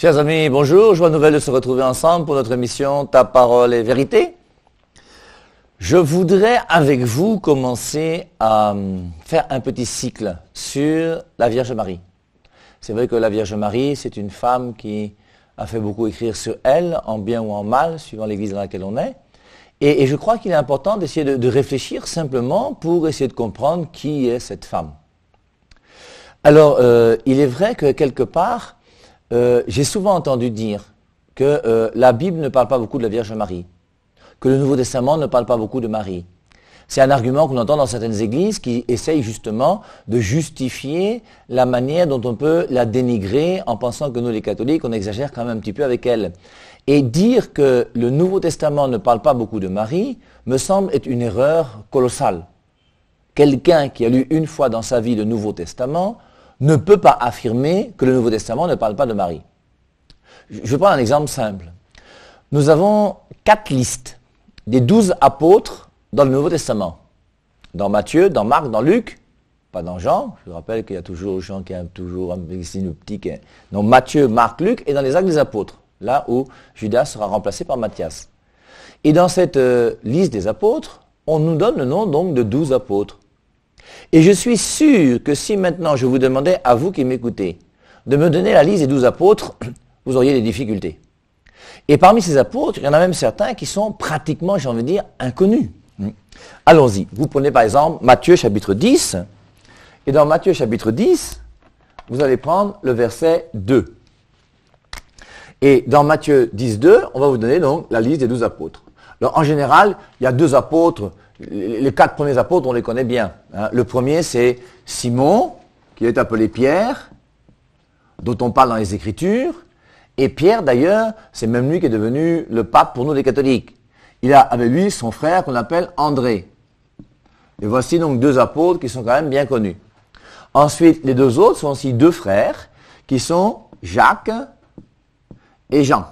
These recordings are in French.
Chers amis, bonjour, joie nouvelle de se retrouver ensemble pour notre émission Ta parole est vérité. Je voudrais avec vous commencer à faire un petit cycle sur la Vierge Marie. C'est vrai que la Vierge Marie, c'est une femme qui a fait beaucoup écrire sur elle, en bien ou en mal, suivant l'église dans laquelle on est. Et je crois qu'il est important d'essayer de réfléchir simplement pour essayer de comprendre qui est cette femme. Alors, il est vrai que quelque part, j'ai souvent entendu dire que la Bible ne parle pas beaucoup de la Vierge Marie, que le Nouveau Testament ne parle pas beaucoup de Marie. C'est un argument qu'on entend dans certaines églises qui essayent justement de justifier la manière dont on peut la dénigrer en pensant que nous les catholiques, on exagère quand même un petit peu avec elle. Et dire que le Nouveau Testament ne parle pas beaucoup de Marie me semble être une erreur colossale. Quelqu'un qui a lu une fois dans sa vie le Nouveau Testament ne peut pas affirmer que le Nouveau Testament ne parle pas de Marie. Je vais prendre un exemple simple. Nous avons 4 listes des 12 apôtres dans le Nouveau Testament. Dans Matthieu, dans Marc, dans Luc, pas dans Jean. Je vous rappelle qu'il y a toujours Jean qui a toujours un synoptique. Donc Matthieu, Marc, Luc et dans les Actes des apôtres, là où Judas sera remplacé par Matthias. Et dans cette liste des apôtres, on nous donne le nom donc de 12 apôtres. Et je suis sûr que si maintenant je vous demandais, à vous qui m'écoutez, de me donner la liste des 12 apôtres, vous auriez des difficultés. Et parmi ces apôtres, il y en a même certains qui sont pratiquement, j'ai envie de dire, inconnus. Allons-y. Vous prenez par exemple Matthieu chapitre 10, et dans Matthieu chapitre 10, vous allez prendre le verset 2. Et dans Matthieu 10, 2, on va vous donner donc la liste des 12 apôtres. Alors en général, il y a 2 apôtres. Les 4 premiers apôtres, on les connaît bien. Le premier, c'est Simon, qui est appelé Pierre, dont on parle dans les Écritures. Et Pierre, d'ailleurs, c'est même lui qui est devenu le pape pour nous les catholiques. Il a avec lui son frère qu'on appelle André. Et voici donc 2 apôtres qui sont quand même bien connus. Ensuite, les 2 autres sont aussi 2 frères, qui sont Jacques et Jean.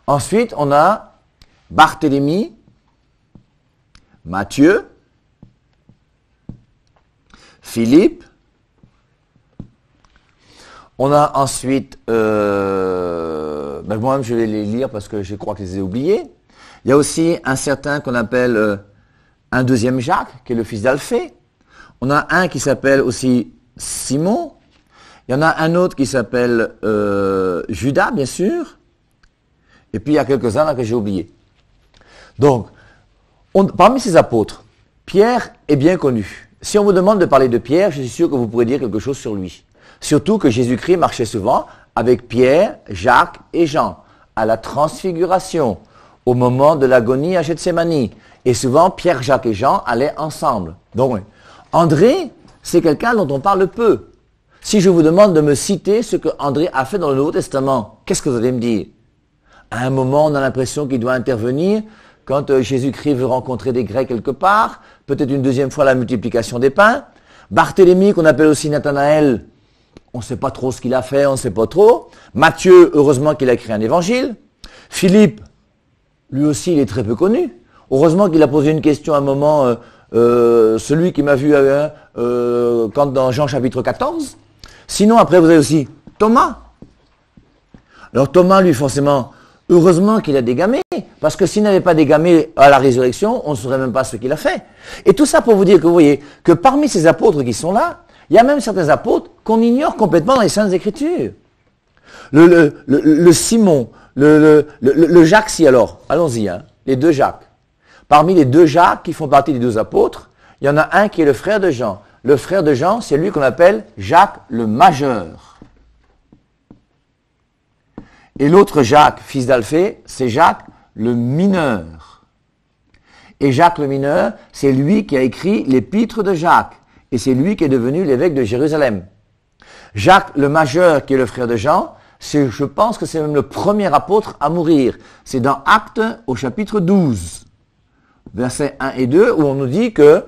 Ensuite, on a Barthélemy, Matthieu, Philippe. On a ensuite, moi-même je vais les lire parce que je crois que je les ai oubliés. Il y a aussi un certain qu'on appelle un deuxième Jacques, qui est le fils d'Alphée. On a un qui s'appelle aussi Simon. Il y en a un autre qui s'appelle Judas, bien sûr. Et puis il y a quelques-uns là que j'ai oubliés. Donc, parmi ces apôtres, Pierre est bien connu. Si on vous demande de parler de Pierre, je suis sûr que vous pourrez dire quelque chose sur lui. Surtout que Jésus-Christ marchait souvent avec Pierre, Jacques et Jean, à la transfiguration, au moment de l'agonie à Gethsémani. Et souvent, Pierre, Jacques et Jean allaient ensemble. Donc, André, c'est quelqu'un dont on parle peu. Si je vous demande de me citer ce que André a fait dans le Nouveau Testament, qu'est-ce que vous allez me dire? À un moment, on a l'impression qu'il doit intervenir quand Jésus-Christ veut rencontrer des Grecs quelque part, peut-être une deuxième fois la multiplication des pains. Barthélemy, qu'on appelle aussi Nathanaël, on ne sait pas trop ce qu'il a fait, on ne sait pas trop. Matthieu, heureusement qu'il a écrit un évangile. Philippe, lui aussi, il est très peu connu. Heureusement qu'il a posé une question à un moment, celui qui m'a vu quand dans Jean chapitre 14. Sinon, après, vous avez aussi Thomas. Alors Thomas, lui, forcément, heureusement qu'il a dégamé, parce que s'il n'avait pas dégamé à la résurrection, on ne saurait même pas ce qu'il a fait. Et tout ça pour vous dire que vous voyez que parmi ces apôtres qui sont là, il y a même certains apôtres qu'on ignore complètement dans les Saintes Écritures. Le Simon, le Jacques, si alors, allons-y, les 2 Jacques. Parmi les 2 Jacques qui font partie des 12 apôtres, il y en a un qui est le frère de Jean. Le frère de Jean, c'est lui qu'on appelle Jacques le majeur. Et l'autre Jacques, fils d'Alphée, c'est Jacques le mineur. Et Jacques le mineur, c'est lui qui a écrit l'épître de Jacques. Et c'est lui qui est devenu l'évêque de Jérusalem. Jacques le majeur, qui est le frère de Jean, je pense que c'est même le premier apôtre à mourir. C'est dans Actes au chapitre 12, versets 1 et 2, où on nous dit que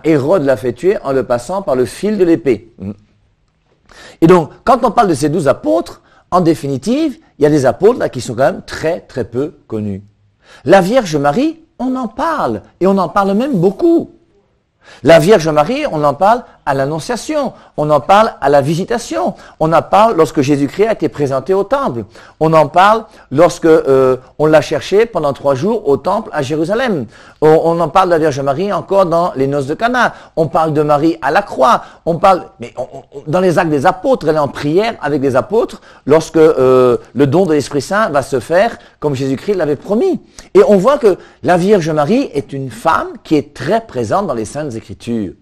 Hérode l'a fait tuer en le passant par le fil de l'épée. Et donc, quand on parle de ces 12 apôtres, en définitive, il y a des apôtres là qui sont quand même très très peu connus. La Vierge Marie, on en parle, et on en parle même beaucoup. La Vierge Marie, on en parle à l'Annonciation, on en parle à la Visitation, on en parle lorsque Jésus-Christ a été présenté au temple, on en parle lorsque on l'a cherché pendant 3 jours au temple à Jérusalem, on en parle de la Vierge Marie encore dans les noces de Cana, on parle de Marie à la croix, on parle, dans les actes des apôtres, elle est en prière avec les apôtres lorsque le don de l'Esprit Saint va se faire comme Jésus-Christ l'avait promis. Et on voit que la Vierge Marie est une femme qui est très présente dans les Saintes Écritures.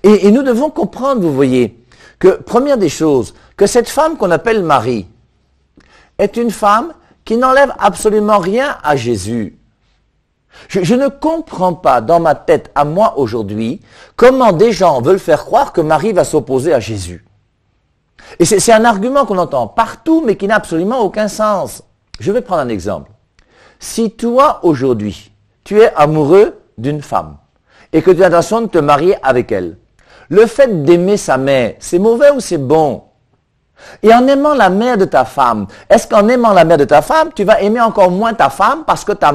Et nous devons comprendre, vous voyez, que, première des choses, que cette femme qu'on appelle Marie est une femme qui n'enlève absolument rien à Jésus. Je ne comprends pas dans ma tête, à moi aujourd'hui, comment des gens veulent faire croire que Marie va s'opposer à Jésus. Et c'est un argument qu'on entend partout, mais qui n'a absolument aucun sens. Je vais prendre un exemple. Si toi, aujourd'hui, tu es amoureux d'une femme, et que tu as l'intention de te marier avec elle, le fait d'aimer sa mère, c'est mauvais ou c'est bon? Et en aimant la mère de ta femme, est-ce qu'en aimant la mère de ta femme, tu vas aimer encore moins ta femme parce que sa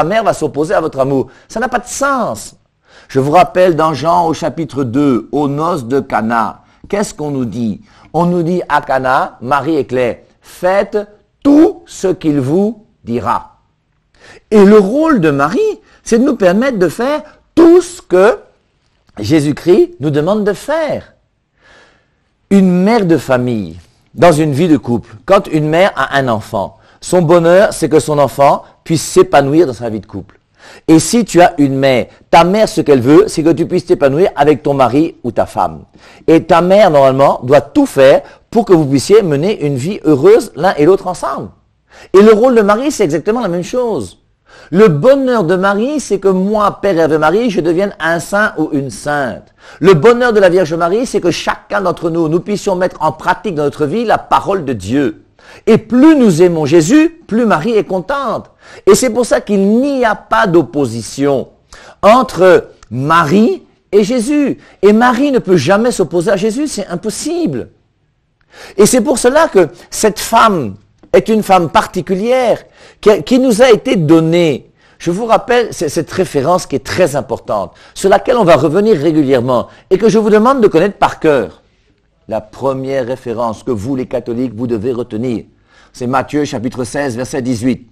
mère va s'opposer à votre amour? Ça n'a pas de sens. Je vous rappelle dans Jean au chapitre 2, aux noces de Cana, qu'est-ce qu'on nous dit? On nous dit à Cana, Marie et Claire, faites tout ce qu'il vous dira. Et le rôle de Marie, c'est de nous permettre de faire tout ce que Jésus-Christ nous demande de faire. Une mère de famille, dans une vie de couple, quand une mère a un enfant, son bonheur, c'est que son enfant puisse s'épanouir dans sa vie de couple. Et si tu as une mère, ta mère, ce qu'elle veut, c'est que tu puisses t'épanouir avec ton mari ou ta femme. Et ta mère, normalement, doit tout faire pour que vous puissiez mener une vie heureuse l'un et l'autre ensemble. Et le rôle de Marie, c'est exactement la même chose. Le bonheur de Marie, c'est que moi, Père Hervé Marie, je devienne un saint ou une sainte. Le bonheur de la Vierge Marie, c'est que chacun d'entre nous, nous puissions mettre en pratique dans notre vie la parole de Dieu. Et plus nous aimons Jésus, plus Marie est contente. Et c'est pour ça qu'il n'y a pas d'opposition entre Marie et Jésus. Et Marie ne peut jamais s'opposer à Jésus, c'est impossible. Et c'est pour cela que cette femme est une femme particulière qui nous a été donnée. Je vous rappelle cette référence qui est très importante, sur laquelle on va revenir régulièrement et que je vous demande de connaître par cœur. La première référence que vous, les catholiques, vous devez retenir, c'est Matthieu chapitre 16, verset 18.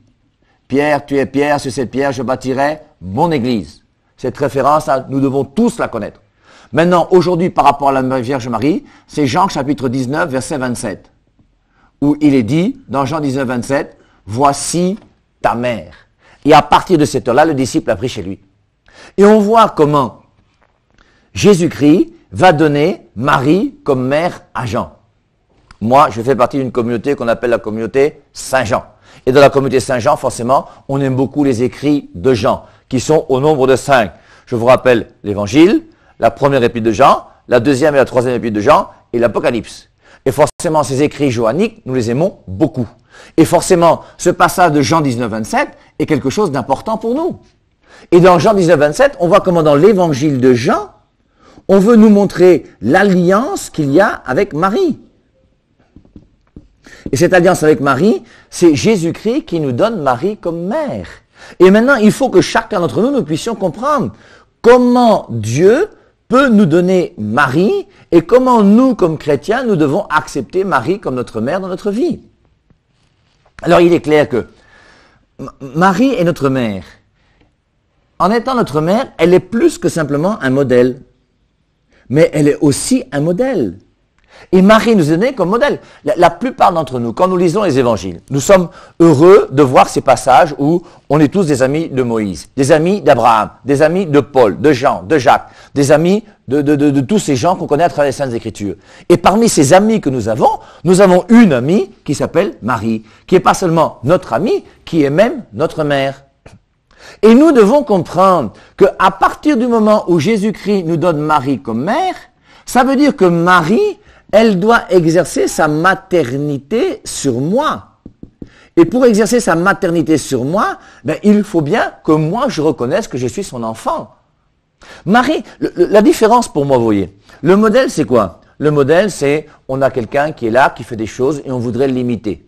Pierre, tu es Pierre, sur cette pierre je bâtirai mon église. Cette référence, nous devons tous la connaître. Maintenant, aujourd'hui, par rapport à la Vierge Marie, c'est Jean chapitre 19, verset 27. Où il est dit, dans Jean 19, 27, « Voici ta mère ». Et à partir de cette heure-là, le disciple a pris chez lui. Et on voit comment Jésus-Christ va donner Marie comme mère à Jean. Moi, je fais partie d'une communauté qu'on appelle la communauté Saint-Jean. Et dans la communauté Saint-Jean, forcément, on aime beaucoup les écrits de Jean, qui sont au nombre de 5. Je vous rappelle l'Évangile, la première épître de Jean, la deuxième et la troisième épître de Jean, et l'Apocalypse. Et forcément, ces écrits johanniques, nous les aimons beaucoup. Et forcément, ce passage de Jean 19, 27 est quelque chose d'important pour nous. Et dans Jean 19, 27, on voit comment dans l'évangile de Jean, on veut nous montrer l'alliance qu'il y a avec Marie. Et cette alliance avec Marie, c'est Jésus-Christ qui nous donne Marie comme mère. Et maintenant, il faut que chacun d'entre nous, nous puissions comprendre comment Dieu peut nous donner Marie et comment nous, comme chrétiens, nous devons accepter Marie comme notre mère dans notre vie. Alors, il est clair que Marie est notre mère. En étant notre mère, elle est plus que simplement un modèle. Mais elle est aussi un modèle. Et Marie nous est donnée comme modèle. La plupart d'entre nous, quand nous lisons les évangiles, nous sommes heureux de voir ces passages où on est tous des amis de Moïse, des amis d'Abraham, des amis de Paul, de Jean, de Jacques, des amis de tous ces gens qu'on connaît à travers les Saintes Écritures. Et parmi ces amis que nous avons une amie qui s'appelle Marie, qui est pas seulement notre amie, qui est même notre mère. Et nous devons comprendre qu'à partir du moment où Jésus-Christ nous donne Marie comme mère, ça veut dire que Marie, elle doit exercer sa maternité sur moi. Et pour exercer sa maternité sur moi, il faut bien que moi je reconnaisse que je suis son enfant. Marie, la différence pour moi, vous voyez, le modèle c'est quoi? Le modèle c'est, on a quelqu'un qui est là, qui fait des choses et on voudrait l'imiter.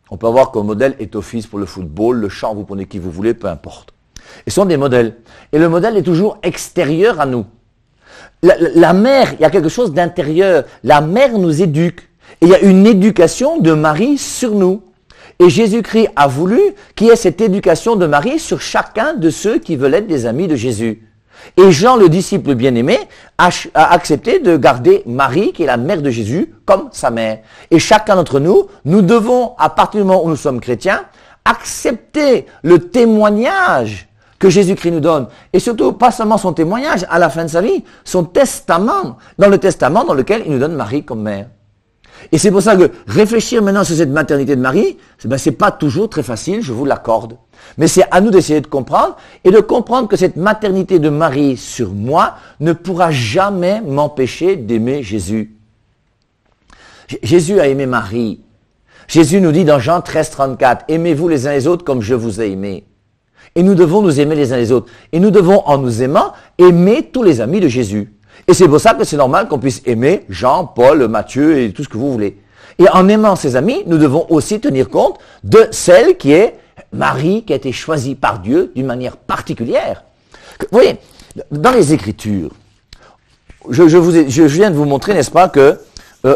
On peut avoir comme modèle Étophis pour le football, le chant, vous prenez qui vous voulez, peu importe. Et ce sont des modèles. Et le modèle est toujours extérieur à nous. La mère, il y a quelque chose d'intérieur. La mère nous éduque. Et il y a une éducation de Marie sur nous. Et Jésus-Christ a voulu qu'il y ait cette éducation de Marie sur chacun de ceux qui veulent être des amis de Jésus. Et Jean, le disciple bien-aimé, a accepté de garder Marie, qui est la mère de Jésus, comme sa mère. Et chacun d'entre nous, nous devons, à partir du moment où nous sommes chrétiens, accepter le témoignage que Jésus-Christ nous donne. Et surtout, pas seulement son témoignage à la fin de sa vie, son testament, dans le testament dans lequel il nous donne Marie comme mère. Et c'est pour ça que réfléchir maintenant sur cette maternité de Marie, c'est pas toujours très facile, je vous l'accorde. Mais c'est à nous d'essayer de comprendre et de comprendre que cette maternité de Marie sur moi ne pourra jamais m'empêcher d'aimer Jésus. Jésus a aimé Marie. Jésus nous dit dans Jean 13, 34, « Aimez-vous les uns les autres comme je vous ai aimés. » Et nous devons nous aimer les uns les autres. Et nous devons, en nous aimant, aimer tous les amis de Jésus. Et c'est pour ça que c'est normal qu'on puisse aimer Jean, Paul, Matthieu et tout ce que vous voulez. Et en aimant ses amis, nous devons aussi tenir compte de celle qui est Marie, qui a été choisie par Dieu d'une manière particulière. Vous voyez, dans les Écritures, je viens de vous montrer, n'est-ce pas, que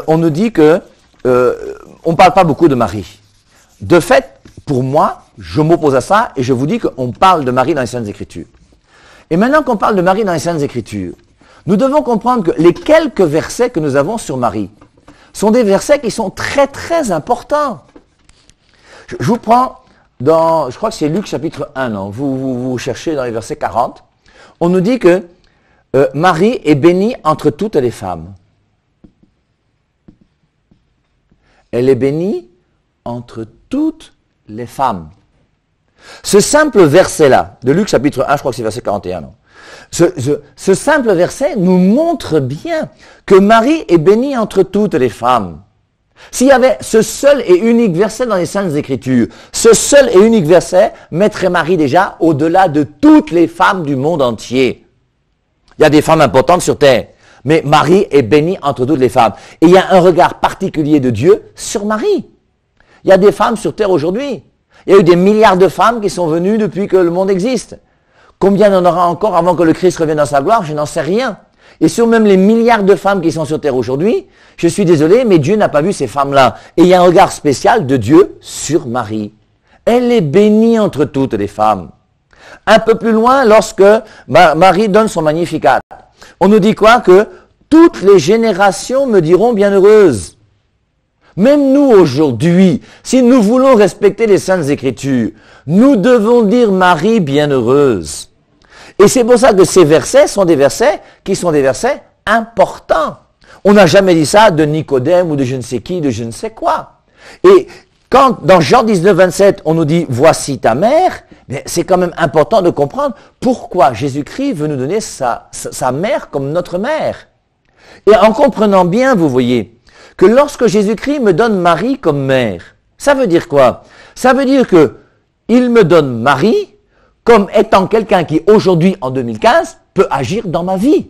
on nous dit que on ne parle pas beaucoup de Marie. De fait, pour moi, je m'oppose à ça et je vous dis qu'on parle de Marie dans les Saintes Écritures. Et maintenant qu'on parle de Marie dans les Saintes Écritures, nous devons comprendre que les quelques versets que nous avons sur Marie sont des versets qui sont très très importants. Je vous prends dans, je crois que c'est Luc chapitre 1, non? Vous cherchez dans les versets 40. On nous dit que Marie est bénie entre toutes les femmes. Elle est bénie entre toutes les femmes. Ce simple verset-là, de Luc chapitre 1, je crois que c'est verset 41, non? Ce simple verset nous montre bien que Marie est bénie entre toutes les femmes. S'il y avait ce seul et unique verset dans les Saintes Écritures, ce seul et unique verset mettrait Marie déjà au-delà de toutes les femmes du monde entier. Il y a des femmes importantes sur terre, mais Marie est bénie entre toutes les femmes. Et il y a un regard particulier de Dieu sur Marie. Il y a des femmes sur terre aujourd'hui. Il y a eu des milliards de femmes qui sont venues depuis que le monde existe. Combien il y en aura encore avant que le Christ revienne dans sa gloire? Je n'en sais rien. Et sur même les milliards de femmes qui sont sur terre aujourd'hui, je suis désolé, mais Dieu n'a pas vu ces femmes-là. Et il y a un regard spécial de Dieu sur Marie. Elle est bénie entre toutes les femmes. Un peu plus loin, lorsque Marie donne son Magnificat, on nous dit quoi? Que toutes les générations me diront bienheureuse. Même nous aujourd'hui, si nous voulons respecter les Saintes Écritures, nous devons dire Marie bienheureuse. Et c'est pour ça que ces versets sont des versets qui sont des versets importants. On n'a jamais dit ça de Nicodème ou de je ne sais qui, de je ne sais quoi. Et quand dans Jean 19, 27, on nous dit « Voici ta mère », c'est quand même important de comprendre pourquoi Jésus-Christ veut nous donner sa mère comme notre mère. Et en comprenant bien, vous voyez, que lorsque Jésus-Christ me donne Marie comme mère, ça veut dire quoi? Ça veut dire que il me donne Marie comme étant quelqu'un qui, aujourd'hui, en 2015, peut agir dans ma vie.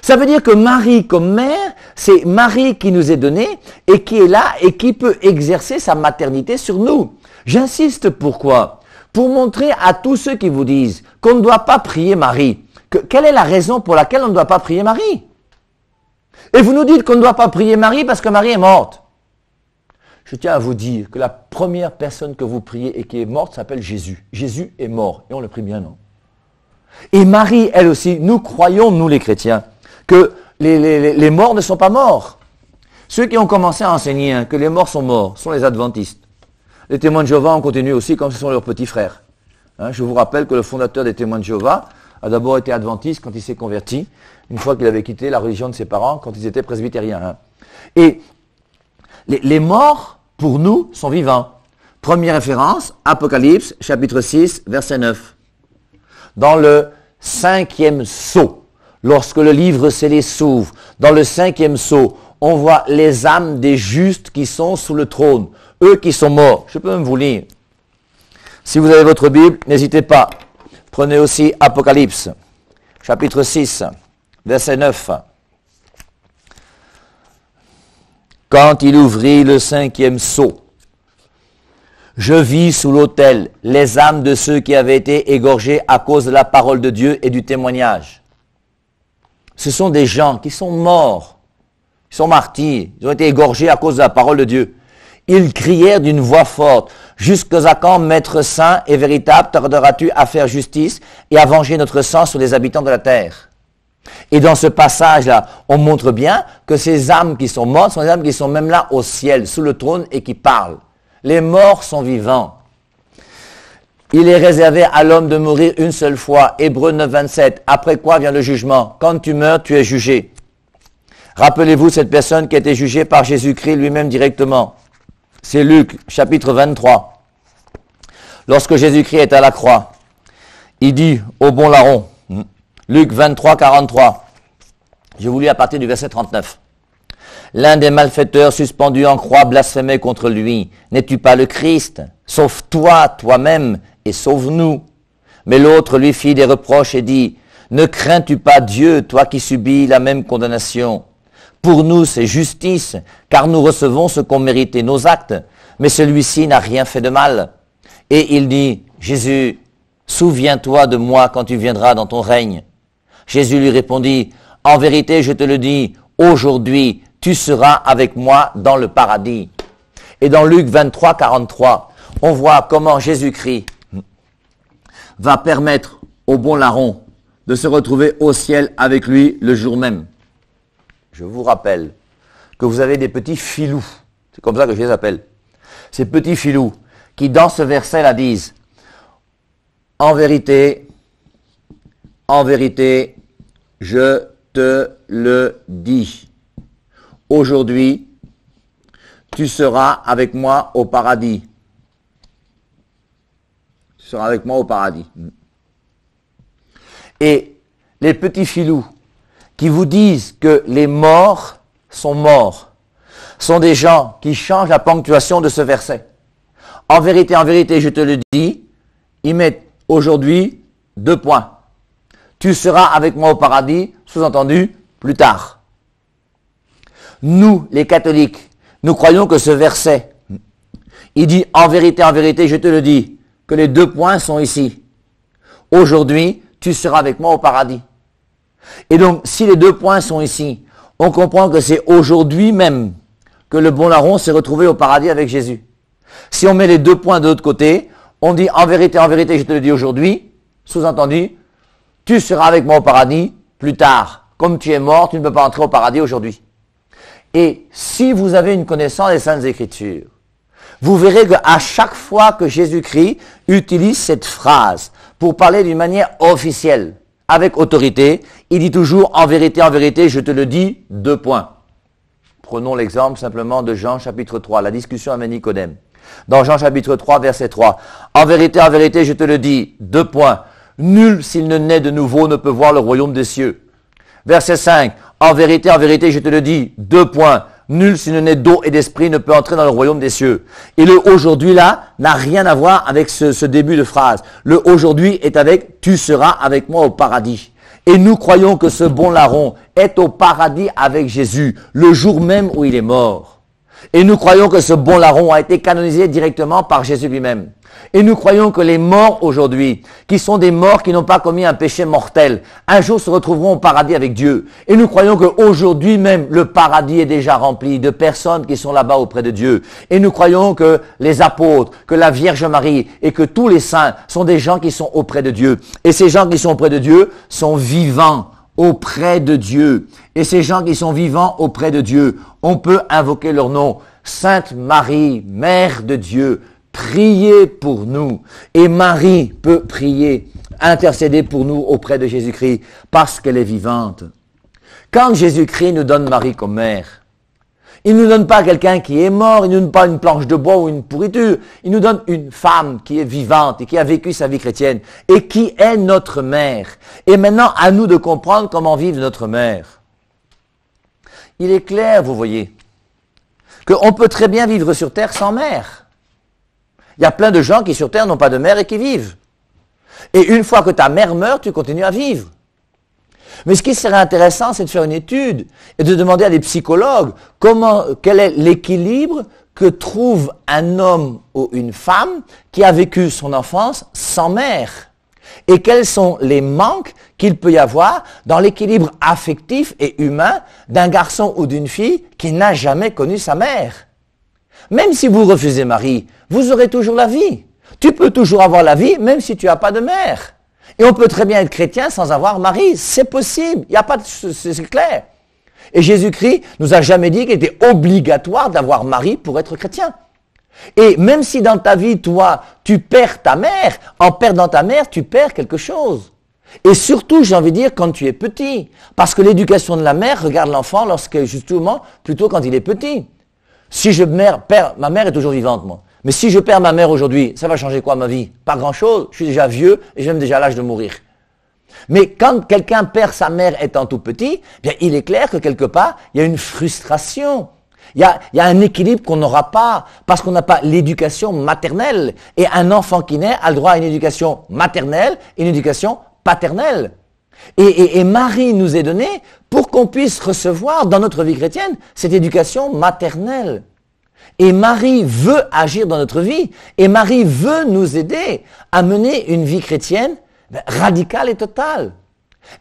Ça veut dire que Marie comme mère, c'est Marie qui nous est donnée et qui est là et qui peut exercer sa maternité sur nous. J'insiste pourquoi? Pour montrer à tous ceux qui vous disent qu'on ne doit pas prier Marie, quelle est la raison pour laquelle on ne doit pas prier Marie? Et vous nous dites qu'on ne doit pas prier Marie parce que Marie est morte. Je tiens à vous dire que la première personne que vous priez et qui est morte s'appelle Jésus. Jésus est mort. Et on le prie bien, non? Et Marie, elle aussi, nous croyons, nous les chrétiens, que les morts ne sont pas morts. Ceux qui ont commencé à enseigner que les morts sont morts sont les adventistes. Les témoins de Jéhovah ont continué aussi comme ce sont leurs petits frères. Je vous rappelle que le fondateur des témoins de Jéhovah a d'abord été adventiste quand il s'est converti, une fois qu'il avait quitté la religion de ses parents quand ils étaient presbytériens. Et les morts, pour nous, sont vivants. Première référence, Apocalypse, chapitre 6, verset 9. Dans le 5e sceau, lorsque le livre scellé s'ouvre, dans le 5e sceau, on voit les âmes des justes qui sont sous le trône, eux qui sont morts. Je peux même vous lire. Si vous avez votre Bible, n'hésitez pas. Prenez aussi Apocalypse, chapitre 6, verset 9. Quand il ouvrit le 5e sceau, Je vis sous l'autel les âmes de ceux qui avaient été égorgés à cause de la parole de Dieu et du témoignage. Ce sont des gens qui sont morts, ils sont martyrs, ils ont été égorgés à cause de la parole de Dieu. Ils crièrent d'une voix forte, « Jusqu'à quand, Maître saint et véritable, tarderas-tu à faire justice et à venger notre sang sur les habitants de la terre ?» Et dans ce passage-là, on montre bien que ces âmes qui sont mortes sont des âmes qui sont même là au ciel, sous le trône et qui parlent. Les morts sont vivants. Il est réservé à l'homme de mourir une seule fois. Hébreux 9, 27. Après quoi vient le jugement? Quand tu meurs, tu es jugé. Rappelez-vous cette personne qui a été jugée par Jésus-Christ lui-même directement. C'est Luc, chapitre 23. Lorsque Jésus-Christ est à la croix, il dit au bon larron, Luc 23, 43. Je vous lis à partir du verset 39. L'un des malfaiteurs suspendus en croix blasphémait contre lui. N'es-tu pas le Christ? Sauve-toi toi-même et sauve-nous. Mais l'autre lui fit des reproches et dit, ne crains-tu pas Dieu, toi qui subis la même condamnation? Pour nous, c'est justice, car nous recevons ce qu'ont mérité nos actes. Mais celui-ci n'a rien fait de mal. Et il dit, Jésus, souviens-toi de moi quand tu viendras dans ton règne. Jésus lui répondit, en vérité, je te le dis, aujourd'hui, tu seras avec moi dans le paradis. Et dans Luc 23, 43, on voit comment Jésus-Christ va permettre au bon larron de se retrouver au ciel avec lui le jour même. Je vous rappelle que vous avez des petits filous, c'est comme ça que je les appelle, ces petits filous qui dans ce verset-là disent, en vérité, je te le dis. Aujourd'hui, tu seras avec moi au paradis. Tu seras avec moi au paradis. Et les petits filous qui vous disent que les morts sont des gens qui changent la ponctuation de ce verset. En vérité, je te le dis, ils mettent aujourd'hui 2 points. Tu seras avec moi au paradis, sous-entendu, plus tard. Nous, les catholiques, nous croyons que ce verset, il dit en vérité, je te le dis, que les 2 points sont ici. Aujourd'hui, tu seras avec moi au paradis. Et donc, si les 2 points sont ici, on comprend que c'est aujourd'hui même que le bon larron s'est retrouvé au paradis avec Jésus. Si on met les 2 points de l'autre côté, on dit en vérité, je te le dis aujourd'hui, sous-entendu, tu seras avec moi au paradis plus tard. Comme tu es mort, tu ne peux pas entrer au paradis aujourd'hui. Et si vous avez une connaissance des Saintes Écritures, vous verrez qu'à chaque fois que Jésus-Christ utilise cette phrase pour parler d'une manière officielle, avec autorité, il dit toujours en vérité, je te le dis, 2 points. Prenons l'exemple simplement de Jean chapitre 3, la discussion avec Nicodème. Dans Jean chapitre 3, verset 3, en vérité, je te le dis, 2 points. Nul, s'il ne naît de nouveau, ne peut voir le royaume des cieux. Verset 5, en vérité, je te le dis, 2 points. Nul, s'il ne naît d'eau et d'esprit, ne peut entrer dans le royaume des cieux. Et le aujourd'hui là n'a rien à voir avec ce début de phrase. Le aujourd'hui est avec, tu seras avec moi au paradis. Et nous croyons que ce bon larron est au paradis avec Jésus, le jour même où il est mort. Et nous croyons que ce bon larron a été canonisé directement par Jésus lui-même. Et nous croyons que les morts aujourd'hui, qui sont des morts qui n'ont pas commis un péché mortel, un jour se retrouveront au paradis avec Dieu. Et nous croyons qu'aujourd'hui même, le paradis est déjà rempli de personnes qui sont là-bas auprès de Dieu. Et nous croyons que les apôtres, que la Vierge Marie et que tous les saints sont des gens qui sont auprès de Dieu. Et ces gens qui sont auprès de Dieu sont vivants auprès de Dieu. Et ces gens qui sont vivants auprès de Dieu, on peut invoquer leur nom. Sainte Marie, Mère de Dieu, priez pour nous. Et Marie peut prier, intercéder pour nous auprès de Jésus-Christ parce qu'elle est vivante. Quand Jésus-Christ nous donne Marie comme mère, il ne nous donne pas quelqu'un qui est mort, il ne nous donne pas une planche de bois ou une pourriture. Il nous donne une femme qui est vivante et qui a vécu sa vie chrétienne et qui est notre mère. Et maintenant, à nous de comprendre comment vivre notre mère. Il est clair, vous voyez, qu'on peut très bien vivre sur terre sans mère. Il y a plein de gens qui sur terre n'ont pas de mère et qui vivent. Et une fois que ta mère meurt, tu continues à vivre. Mais ce qui serait intéressant, c'est de faire une étude et de demander à des psychologues quel est l'équilibre que trouve un homme ou une femme qui a vécu son enfance sans mère. Et quels sont les manques qu'il peut y avoir dans l'équilibre affectif et humain d'un garçon ou d'une fille qui n'a jamais connu sa mère. Même si vous refusez Marie, vous aurez toujours la vie. Tu peux toujours avoir la vie même si tu n'as pas de mère. Et on peut très bien être chrétien sans avoir Marie. C'est possible. Il n'y a pas de, c'est clair. Et Jésus-Christ nous a jamais dit qu'il était obligatoire d'avoir Marie pour être chrétien. Et même si dans ta vie, toi, tu perds ta mère, en perdant ta mère, tu perds quelque chose. Et surtout, j'ai envie de dire, quand tu es petit. Parce que l'éducation de la mère regarde l'enfant justement, plutôt quand il est petit. Si ma mère est toujours vivante, moi. Mais si je perds ma mère aujourd'hui, ça va changer quoi ma vie? Pas grand-chose, je suis déjà vieux et j'ai même déjà l'âge de mourir. Mais quand quelqu'un perd sa mère étant tout petit, bien il est clair que quelque part, il y a une frustration. Il y a un équilibre qu'on n'aura pas, parce qu'on n'a pas l'éducation maternelle. Et un enfant qui naît a le droit à une éducation maternelle et une éducation paternelle. Et Marie nous est donnée pour qu'on puisse recevoir dans notre vie chrétienne cette éducation maternelle. Et Marie veut agir dans notre vie. Et Marie veut nous aider à mener une vie chrétienne radicale et totale.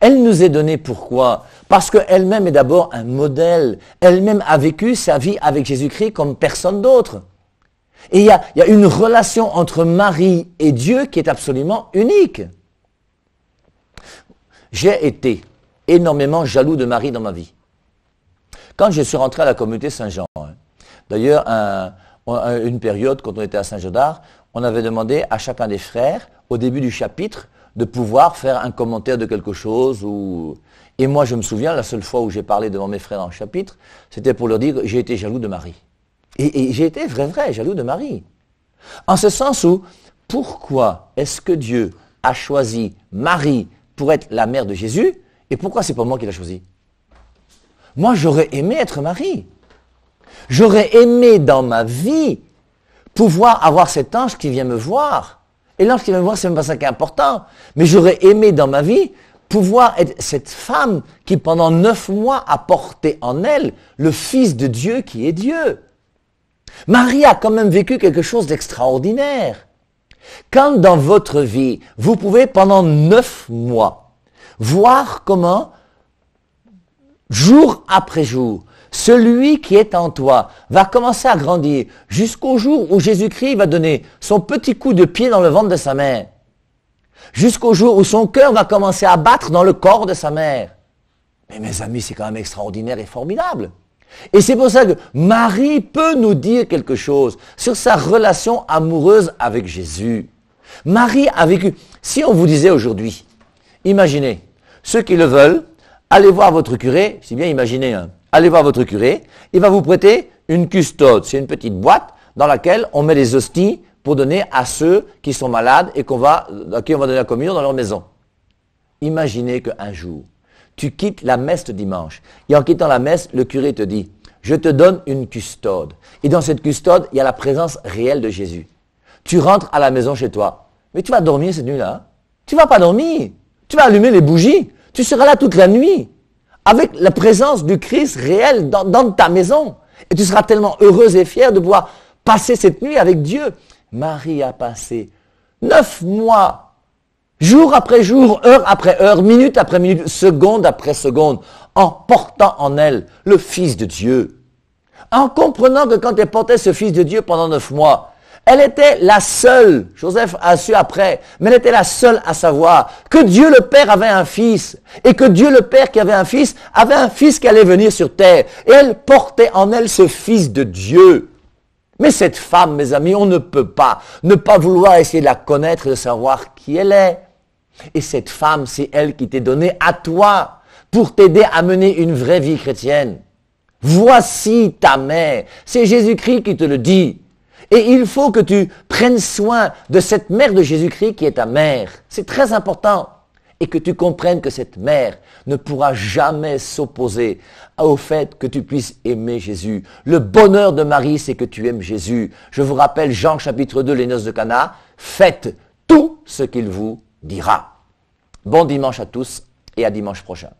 Elle nous est donnée pourquoi? Parce qu'elle-même est d'abord un modèle. Elle-même a vécu sa vie avec Jésus-Christ comme personne d'autre. Et il y a une relation entre Marie et Dieu qui est absolument unique. J'ai été énormément jaloux de Marie dans ma vie. Quand je suis rentré à la communauté Saint-Jean, d'ailleurs, une période, quand on était à Saint-Jean-d'Arc, on avait demandé à chacun des frères, au début du chapitre, de pouvoir faire un commentaire de quelque chose. Et moi, je me souviens, la seule fois où j'ai parlé devant mes frères dans le chapitre, c'était pour leur dire que j'ai été jaloux de Marie. Et j'ai été vrai, jaloux de Marie. En ce sens où, pourquoi est-ce que Dieu a choisi Marie pour être la mère de Jésus, et pourquoi c'est pas moi qui l'a choisi? Moi, j'aurais aimé être Marie. J'aurais aimé dans ma vie pouvoir avoir cet ange qui vient me voir. Et l'ange qui vient me voir, c'est même pas ça qui est important. Mais j'aurais aimé dans ma vie pouvoir être cette femme qui pendant 9 mois a porté en elle le Fils de Dieu qui est Dieu. Marie a quand même vécu quelque chose d'extraordinaire. Quand dans votre vie, vous pouvez pendant 9 mois voir comment, jour après jour, celui qui est en toi va commencer à grandir jusqu'au jour où Jésus-Christ va donner son petit coup de pied dans le ventre de sa mère. Jusqu'au jour où son cœur va commencer à battre dans le corps de sa mère. Mais mes amis, c'est quand même extraordinaire et formidable. Et c'est pour ça que Marie peut nous dire quelque chose sur sa relation amoureuse avec Jésus. Marie a vécu. Si on vous disait aujourd'hui, imaginez, ceux qui le veulent, allez voir votre curé, c'est bien imaginé, hein, allez voir votre curé, il va vous prêter une custode, c'est une petite boîte dans laquelle on met les hosties pour donner à ceux qui sont malades et à qui on va donner la communion dans leur maison. Imaginez qu'un jour, tu quittes la messe le dimanche, et en quittant la messe, le curé te dit, je te donne une custode. Et dans cette custode, il y a la présence réelle de Jésus. Tu rentres à la maison chez toi, mais tu vas dormir cette nuit-là. Hein? Tu vas pas dormir, tu vas allumer les bougies, tu seras là toute la nuit, avec la présence du Christ réel dans ta maison. Et tu seras tellement heureuse et fière de pouvoir passer cette nuit avec Dieu. Marie a passé 9 mois, jour après jour, heure après heure, minute après minute, seconde après seconde, en portant en elle le Fils de Dieu. En comprenant que quand elle portait ce Fils de Dieu pendant 9 mois, elle était la seule, Joseph a su après, mais elle était la seule à savoir que Dieu le Père avait un fils, et que Dieu le Père qui avait un fils qui allait venir sur terre, et elle portait en elle ce Fils de Dieu. Mais cette femme, mes amis, on ne peut pas ne pas vouloir essayer de la connaître et de savoir qui elle est. Et cette femme, c'est elle qui t'est donnée à toi pour t'aider à mener une vraie vie chrétienne. Voici ta mère. C'est Jésus-Christ qui te le dit. Et il faut que tu prennes soin de cette mère de Jésus-Christ qui est ta mère. C'est très important. Et que tu comprennes que cette mère ne pourra jamais s'opposer au fait que tu puisses aimer Jésus. Le bonheur de Marie, c'est que tu aimes Jésus. Je vous rappelle Jean chapitre 2, les noces de Cana. Faites tout ce qu'il vous dira. Bon dimanche à tous et à dimanche prochain.